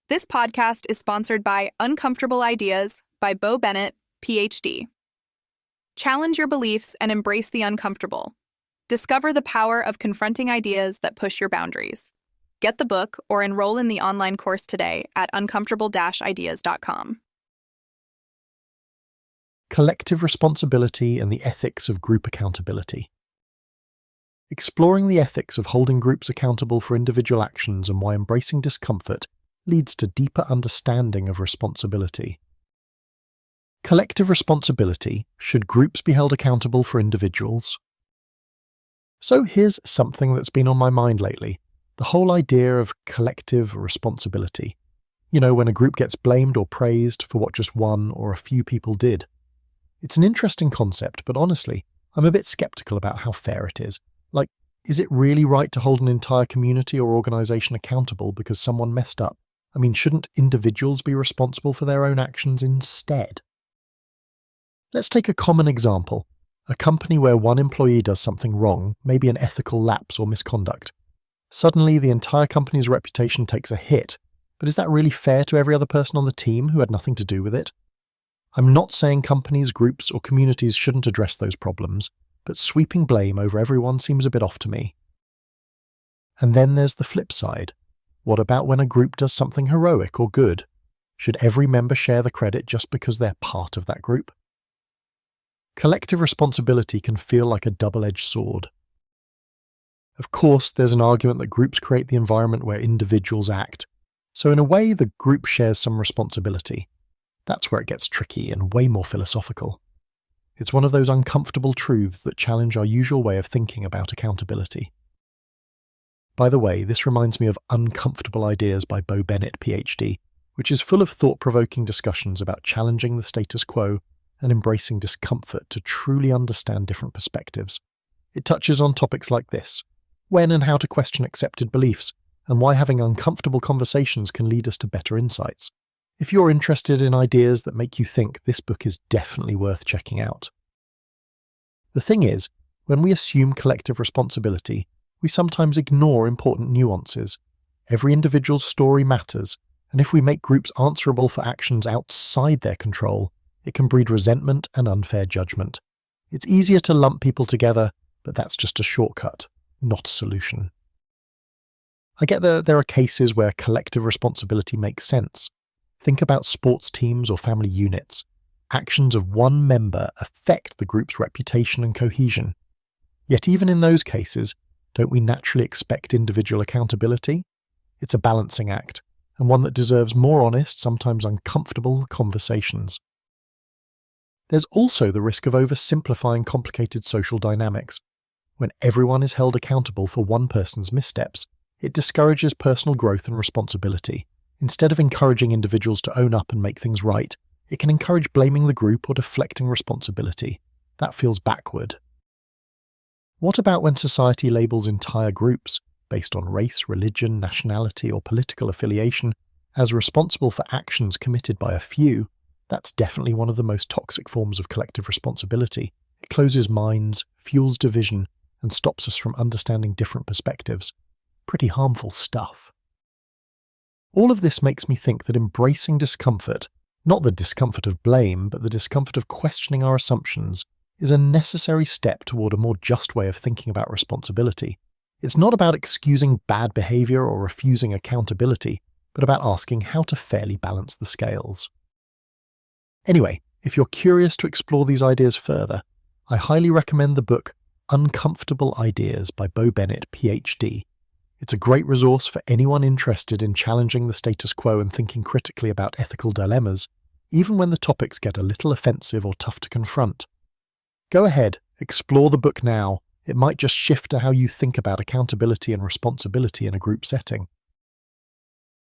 This podcast is sponsored by Uncomfortable Ideas by Bo Bennett, PhD. Challenge your beliefs and embrace the uncomfortable. Discover the power of confronting ideas that push your boundaries. Get the book or enroll in the online course today at uncomfortable-ideas.com. Collective responsibility and the ethics of group accountability. Exploring the ethics of holding groups accountable for individual actions and why embracing discomfort leads to deeper understanding of responsibility. Collective responsibility: should groups be held accountable for individuals? So here's something that's been on my mind lately, the whole idea of collective responsibility. You know, when a group gets blamed or praised for what just one or a few people did. It's an interesting concept, but honestly, I'm a bit skeptical about how fair it is. Like, is it really right to hold an entire community or organization accountable because someone messed up? I mean, shouldn't individuals be responsible for their own actions instead? Let's take a common example. A company where one employee does something wrong, maybe an ethical lapse or misconduct. Suddenly, the entire company's reputation takes a hit. But is that really fair to every other person on the team who had nothing to do with it? I'm not saying companies, groups, or communities shouldn't address those problems, but sweeping blame over everyone seems a bit off to me. And then there's the flip side. What about when a group does something heroic or good? Should every member share the credit just because they're part of that group? Collective responsibility can feel like a double-edged sword. Of course, there's an argument that groups create the environment where individuals act, so in a way the group shares some responsibility. That's where it gets tricky and way more philosophical. It's one of those uncomfortable truths that challenge our usual way of thinking about accountability. By the way, this reminds me of Uncomfortable Ideas by Bo Bennett, PhD, which is full of thought-provoking discussions about challenging the status quo and embracing discomfort to truly understand different perspectives. It touches on topics like this: when and how to question accepted beliefs, and why having uncomfortable conversations can lead us to better insights. If you're interested in ideas that make you think, this book is definitely worth checking out. The thing is, when we assume collective responsibility, we sometimes ignore important nuances. Every individual's story matters, and if we make groups answerable for actions outside their control, it can breed resentment and unfair judgment. It's easier to lump people together, but that's just a shortcut, not a solution. I get that there are cases where collective responsibility makes sense. Think about sports teams or family units. Actions of one member affect the group's reputation and cohesion. Yet even in those cases, don't we naturally expect individual accountability? It's a balancing act, and one that deserves more honest, sometimes uncomfortable conversations. There's also the risk of oversimplifying complicated social dynamics. When everyone is held accountable for one person's missteps, it discourages personal growth and responsibility. Instead of encouraging individuals to own up and make things right, it can encourage blaming the group or deflecting responsibility. That feels backward. What about when society labels entire groups, based on race, religion, nationality, or political affiliation, as responsible for actions committed by a few? That's definitely one of the most toxic forms of collective responsibility. It closes minds, fuels division, and stops us from understanding different perspectives. Pretty harmful stuff. All of this makes me think that embracing discomfort, not the discomfort of blame, but the discomfort of questioning our assumptions, is a necessary step toward a more just way of thinking about responsibility. It's not about excusing bad behavior or refusing accountability, but about asking how to fairly balance the scales. Anyway, if you're curious to explore these ideas further, I highly recommend the book Uncomfortable Ideas by Bo Bennett, PhD. It's a great resource for anyone interested in challenging the status quo and thinking critically about ethical dilemmas, even when the topics get a little offensive or tough to confront. Go ahead, explore the book now. It might just shift to how you think about accountability and responsibility in a group setting.